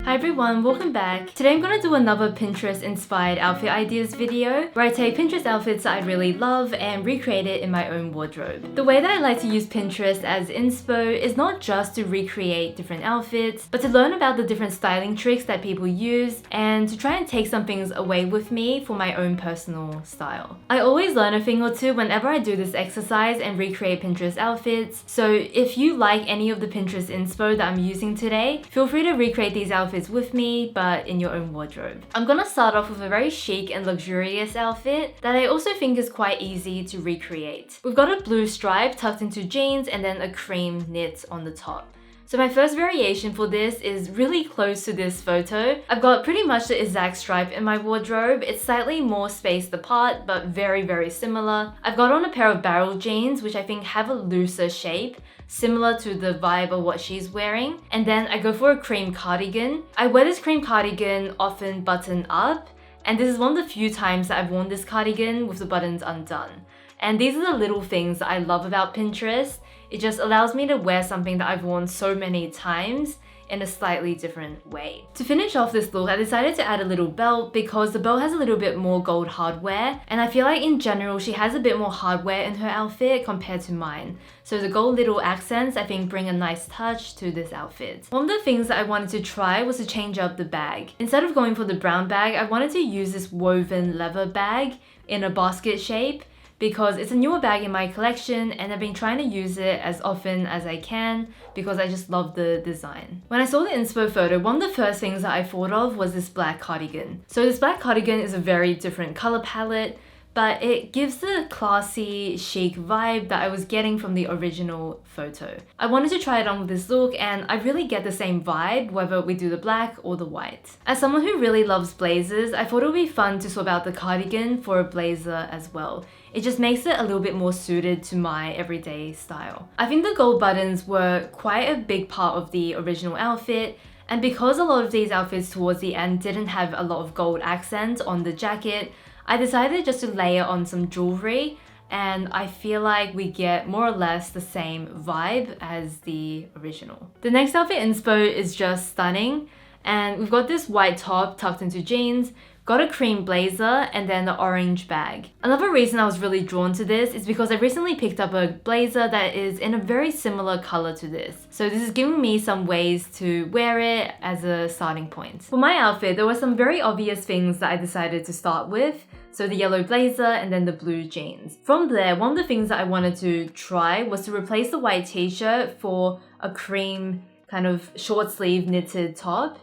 Hi everyone, welcome back. Today I'm gonna do another Pinterest inspired outfit ideas video where I take Pinterest outfits that I really love and recreate it in my own wardrobe. The way that I like to use Pinterest as inspo is not just to recreate different outfits, but to learn about the different styling tricks that people use and to try and take some things away with me for my own personal style. I always learn a thing or two whenever I do this exercise and recreate Pinterest outfits, so if you like any of the Pinterest inspo that I'm using today, feel free to recreate these outfits with me, but in your own wardrobe. I'm gonna start off with a very chic and luxurious outfit that I also think is quite easy to recreate. We've got a blue stripe tucked into jeans and then a cream knit on the top. So my first variation for this is really close to this photo. I've got pretty much the exact stripe in my wardrobe. It's slightly more spaced apart, but very similar. I've got on a pair of barrel jeans, which I think have a looser shape, similar to the vibe of what she's wearing. And then I go for a cream cardigan. I wear this cream cardigan often buttoned up, and this is one of the few times that I've worn this cardigan with the buttons undone. And these are the little things that I love about Pinterest. It just allows me to wear something that I've worn so many times in a slightly different way. To finish off this look, I decided to add a little belt because the belt has a little bit more gold hardware, and I feel like in general she has a bit more hardware in her outfit compared to mine. So the gold little accents I think bring a nice touch to this outfit. One of the things that I wanted to try was to change up the bag. Instead of going for the brown bag, I wanted to use this woven leather bag in a basket shape, because it's a newer bag in my collection and I've been trying to use it as often as I can because I just love the design. When I saw the inspo photo, one of the first things that I thought of was this black cardigan. So this black cardigan is a very different color palette, but it gives the classy, chic vibe that I was getting from the original photo. I wanted to try it on with this look and I really get the same vibe whether we do the black or the white. As someone who really loves blazers, I thought it would be fun to swap out the cardigan for a blazer as well. It just makes it a little bit more suited to my everyday style. I think the gold buttons were quite a big part of the original outfit, and because a lot of these outfits towards the end didn't have a lot of gold accent on the jacket, I decided just to layer on some jewelry, and I feel like we get more or less the same vibe as the original. The next outfit inspo is just stunning, and we've got this white top tucked into jeans, got a cream blazer, and then the orange bag. Another reason I was really drawn to this is because I recently picked up a blazer that is in a very similar color to this. So this is giving me some ways to wear it as a starting point. For my outfit, there were some very obvious things that I decided to start with. So the yellow blazer and then the blue jeans. From there, one of the things that I wanted to try was to replace the white t-shirt for a cream kind of short sleeve knitted top.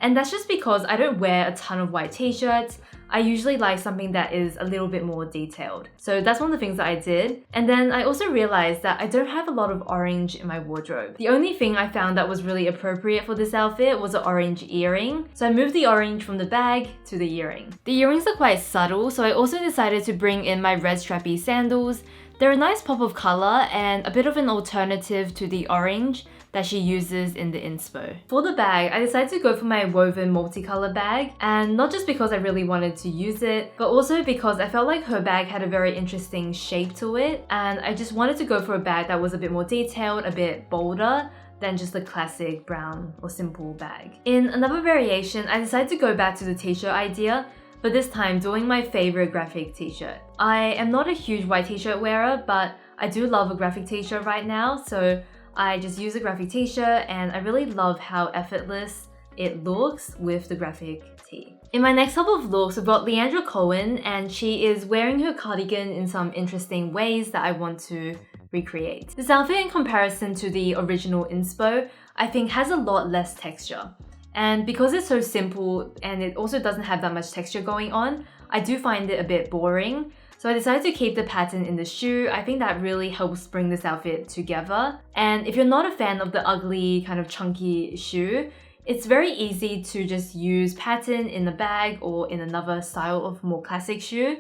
And that's just because I don't wear a ton of white t-shirts. I usually like something that is a little bit more detailed. So that's one of the things that I did. And then I also realized that I don't have a lot of orange in my wardrobe. The only thing I found that was really appropriate for this outfit was an orange earring. So I moved the orange from the bag to the earring. The earrings are quite subtle, so I also decided to bring in my red strappy sandals. They're a nice pop of color and a bit of an alternative to the orange that she uses in the inspo. For the bag, I decided to go for my woven multicolor bag, and not just because I really wanted to use it, but also because I felt like her bag had a very interesting shape to it, and I just wanted to go for a bag that was a bit more detailed, a bit bolder than just a classic brown or simple bag. In another variation, I decided to go back to the t-shirt idea, but this time doing my favorite graphic t-shirt. I am not a huge white t-shirt wearer, but I do love a graphic t-shirt right now, so I just use a graphic t-shirt and I really love how effortless it looks with the graphic tee. In my next couple of looks, we've got Leandra Cohen, and she is wearing her cardigan in some interesting ways that I want to recreate. This outfit, in comparison to the original inspo, I think has a lot less texture. And because it's so simple and it also doesn't have that much texture going on, I do find it a bit boring. So I decided to keep the pattern in the shoe. I think that really helps bring this outfit together. And if you're not a fan of the ugly kind of chunky shoe, it's very easy to just use pattern in the bag or in another style of more classic shoe.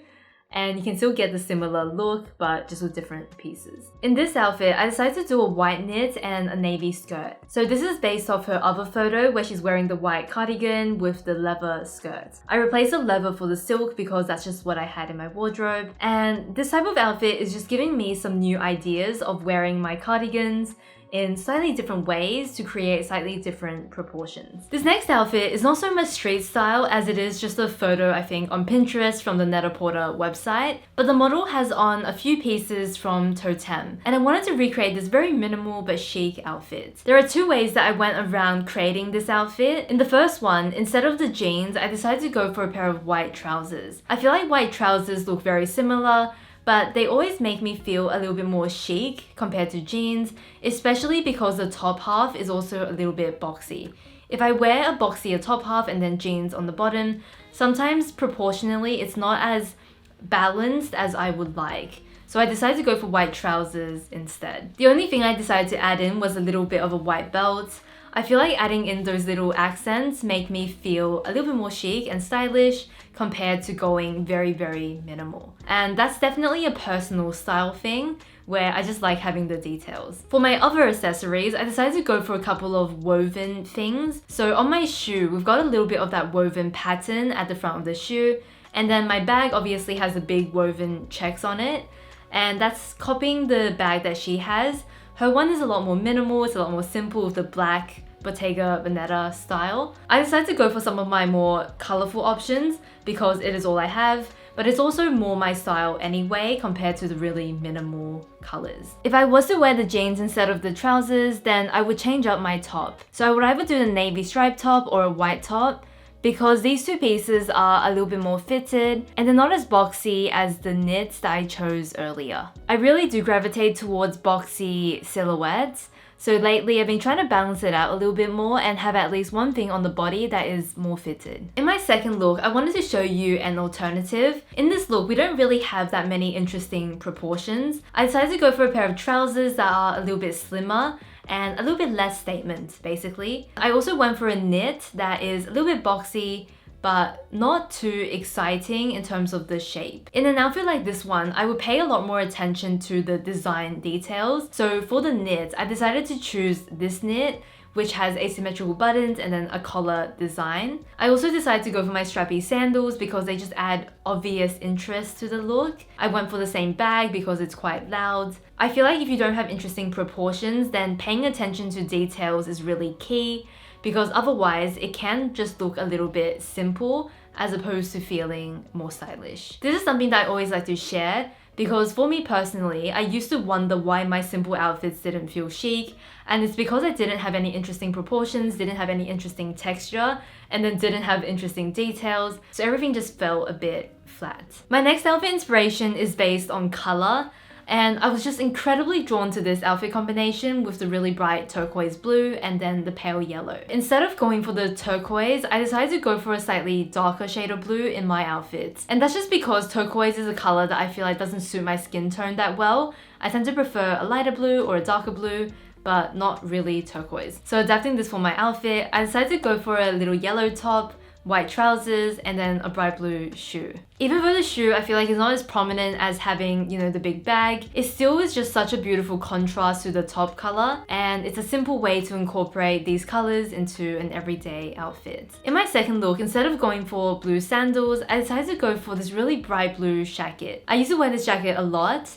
And you can still get the similar look, but just with different pieces. In this outfit, I decided to do a white knit and a navy skirt. So this is based off her other photo where she's wearing the white cardigan with the leather skirt. I replaced the leather for the silk because that's just what I had in my wardrobe. And this type of outfit is just giving me some new ideas of wearing my cardigans in slightly different ways to create slightly different proportions. This next outfit is not so much street style as it is just a photo I think on Pinterest from the Net-a-Porter website, but the model has on a few pieces from Toteme, and I wanted to recreate this very minimal but chic outfit. There are two ways that I went around creating this outfit. In the first one, instead of the jeans, I decided to go for a pair of white trousers. I feel like white trousers look very similar, but they always make me feel a little bit more chic compared to jeans, especially because the top half is also a little bit boxy. If I wear a boxier top half and then jeans on the bottom, sometimes proportionally it's not as balanced as I would like. So I decided to go for white trousers instead. The only thing I decided to add in was a little bit of a white belt. I feel like adding in those little accents make me feel a little bit more chic and stylish compared to going very, very minimal. And that's definitely a personal style thing where I just like having the details. For my other accessories, I decided to go for a couple of woven things. So on my shoe, we've got a little bit of that woven pattern at the front of the shoe. And then my bag obviously has a big woven checks on it. And that's copying the bag that she has. Her one is a lot more minimal, it's a lot more simple with the black Bottega Veneta style. I decided to go for some of my more colorful options because it is all I have, but it's also more my style anyway compared to the really minimal colors. If I was to wear the jeans instead of the trousers, then I would change up my top. So I would either do the navy striped top or a white top, because these two pieces are a little bit more fitted and they're not as boxy as the knits that I chose earlier. I really do gravitate towards boxy silhouettes, so lately I've been trying to balance it out a little bit more and have at least one thing on the body that is more fitted. In my second look, I wanted to show you an alternative. In this look, we don't really have that many interesting proportions. I decided to go for a pair of trousers that are a little bit slimmer and a little bit less statement, basically. I also went for a knit that is a little bit boxy, but not too exciting in terms of the shape. In an outfit like this one, I would pay a lot more attention to the design details. So for the knit, I decided to choose this knit, which has asymmetrical buttons and then a collar design. I also decided to go for my strappy sandals because they just add obvious interest to the look. I went for the same bag because it's quite loud. I feel like if you don't have interesting proportions, then paying attention to details is really key, because otherwise it can just look a little bit simple as opposed to feeling more stylish. This is something that I always like to share, because for me personally, I used to wonder why my simple outfits didn't feel chic, and it's because I didn't have any interesting proportions, didn't have any interesting texture, and then didn't have interesting details, so everything just felt a bit flat. My next outfit inspiration is based on color, and I was just incredibly drawn to this outfit combination with the really bright turquoise blue and then the pale yellow. Instead of going for the turquoise, I decided to go for a slightly darker shade of blue in my outfits. And that's just because turquoise is a color that I feel like doesn't suit my skin tone that well. I tend to prefer a lighter blue or a darker blue, but not really turquoise. So adapting this for my outfit, I decided to go for a little yellow top, white trousers, and then a bright blue shoe. Even though the shoe I feel like is not as prominent as having, you know, the big bag, it still is just such a beautiful contrast to the top color, and it's a simple way to incorporate these colors into an everyday outfit. In my second look, instead of going for blue sandals, I decided to go for this really bright blue jacket. I used to wear this jacket a lot,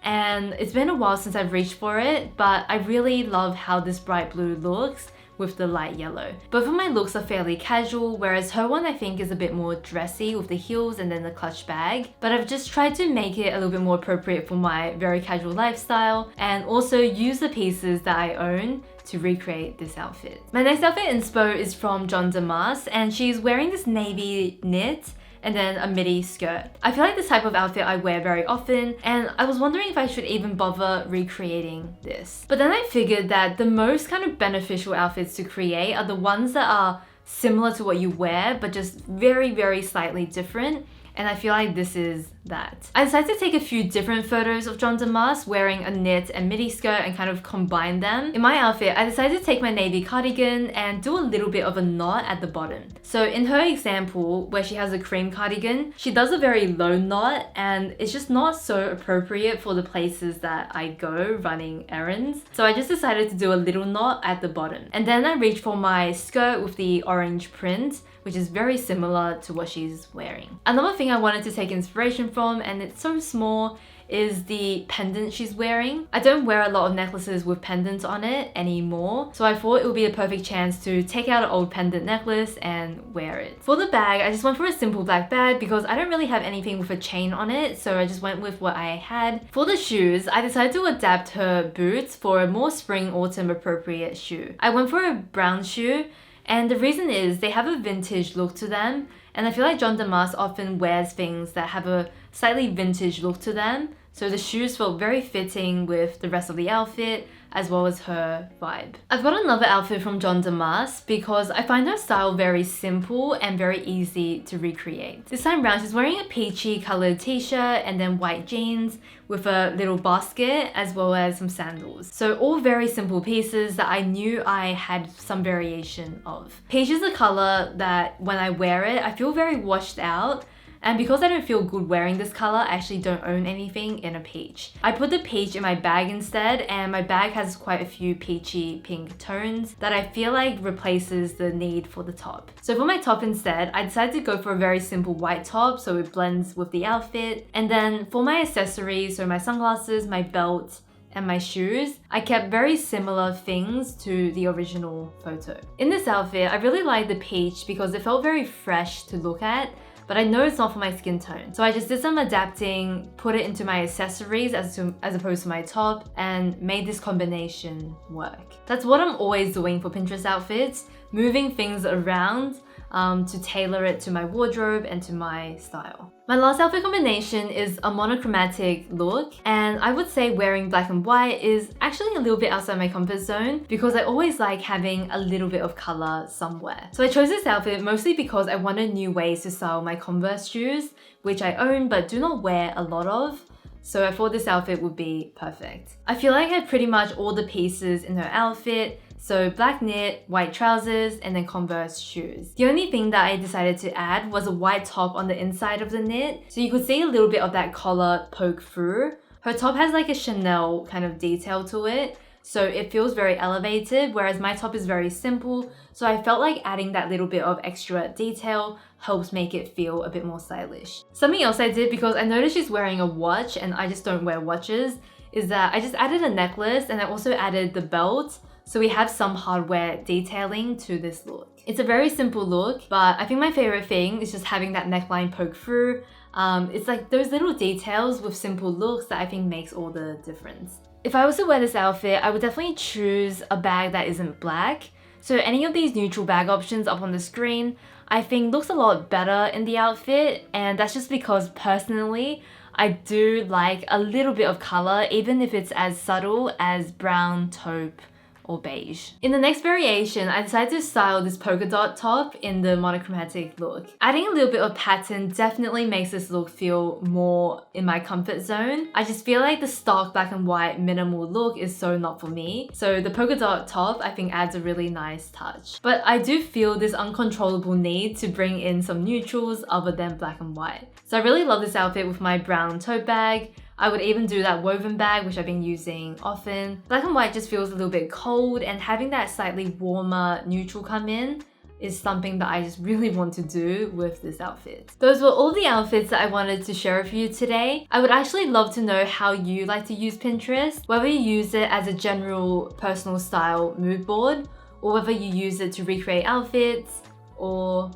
and it's been a while since I've reached for it, but I really love how this bright blue looks with the light yellow. Both of my looks are fairly casual, whereas her one I think is a bit more dressy with the heels and then the clutch bag. But I've just tried to make it a little bit more appropriate for my very casual lifestyle, and also use the pieces that I own to recreate this outfit. My next outfit inspo is from Damas, and she's wearing this navy knit and then a midi skirt. I feel like this type of outfit I wear very often, and I was wondering if I should even bother recreating this. But then I figured that the most kind of beneficial outfits to create are the ones that are similar to what you wear, but just very, very slightly different. And I feel like this is that. I decided to take a few different photos of Damas wearing a knit and midi skirt and kind of combine them. In my outfit, I decided to take my navy cardigan and do a little bit of a knot at the bottom. So in her example, where she has a cream cardigan, she does a very low knot, and it's just not so appropriate for the places that I go running errands. So I just decided to do a little knot at the bottom. And then I reached for my skirt with the orange print, which is very similar to what she's wearing. Another thing I wanted to take inspiration from, and it's so small, is the pendant she's wearing. I don't wear a lot of necklaces with pendants on it anymore, so I thought it would be a perfect chance to take out an old pendant necklace and wear it. For the bag, I just went for a simple black bag because I don't really have anything with a chain on it, so I just went with what I had. For the shoes, I decided to adapt her boots for a more spring-autumn appropriate shoe. I went for a brown shoe, and the reason is they have a vintage look to them, and I feel like Damas often wears things that have a slightly vintage look to them, so the shoes felt very fitting with the rest of the outfit as well as her vibe. I've got another outfit from Damas because I find her style very simple and very easy to recreate. This time round, she's wearing a peachy coloured t-shirt and then white jeans with a little basket as well as some sandals. So all very simple pieces that I knew I had some variation of. Peach is a colour that when I wear it, I feel very washed out. And because I don't feel good wearing this colour, I actually don't own anything in a peach. I put the peach in my bag instead, and my bag has quite a few peachy pink tones that I feel like replaces the need for the top. So for my top instead, I decided to go for a very simple white top so it blends with the outfit. And then for my accessories, so my sunglasses, my belt, and my shoes, I kept very similar things to the original photo. In this outfit, I really liked the peach because it felt very fresh to look at, but I know it's not for my skin tone. So I just did some adapting, put it into my accessories as opposed to my top, and made this combination work. That's what I'm always doing for Pinterest outfits, moving things around to tailor it to my wardrobe and to my style. My last outfit combination is a monochromatic look, and I would say wearing black and white is actually a little bit outside my comfort zone because I always like having a little bit of color somewhere. So I chose this outfit mostly because I wanted new ways to style my Converse shoes, which I own but do not wear a lot of. So I thought this outfit would be perfect. I feel like I had pretty much all the pieces in her outfit. So black knit, white trousers, and then Converse shoes. The only thing that I decided to add was a white top on the inside of the knit, so you could see a little bit of that collar poke through. Her top has like a Chanel kind of detail to it, so it feels very elevated, whereas my top is very simple, so I felt like adding that little bit of extra detail helps make it feel a bit more stylish. Something else I did, because I noticed she's wearing a watch and I just don't wear watches, is that I just added a necklace and I also added the belt. So we have some hardware detailing to this look. It's a very simple look, but I think my favorite thing is just having that neckline poke through. It's like those little details with simple looks that I think makes all the difference. If I was to wear this outfit, I would definitely choose a bag that isn't black. So any of these neutral bag options up on the screen, I think looks a lot better in the outfit, and that's just because personally, I do like a little bit of color, even if it's as subtle as brown, taupe, or beige. In the next variation, I decided to style this polka dot top in the monochromatic look. Adding a little bit of pattern definitely makes this look feel more in my comfort zone. I just feel like the stock black and white minimal look is so not for me. So the polka dot top I think adds a really nice touch. But I do feel this uncontrollable need to bring in some neutrals other than black and white. So I really love this outfit with my brown tote bag. I would even do that woven bag, which I've been using often. Black and white just feels a little bit cold, and having that slightly warmer neutral come in is something that I just really want to do with this outfit. Those were all the outfits that I wanted to share with you today. I would actually love to know how you like to use Pinterest, whether you use it as a general personal style mood board, or whether you use it to recreate outfits, or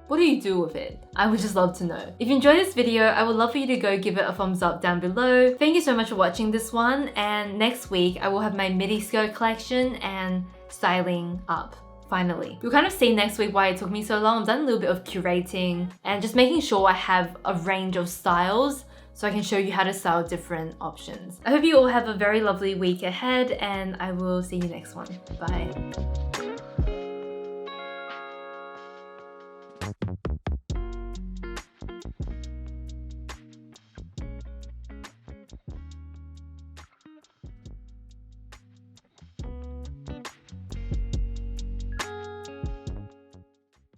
what do you do with it? I would just love to know. If you enjoyed this video, I would love for you to go give it a thumbs up down below. Thank you so much for watching this one, and next week I will have my midi skirt collection and styling up. Finally. You'll kind of see next week why it took me so long. I've done a little bit of curating and just making sure I have a range of styles so I can show you how to style different options. I hope you all have a very lovely week ahead, and I will see you next one. Bye.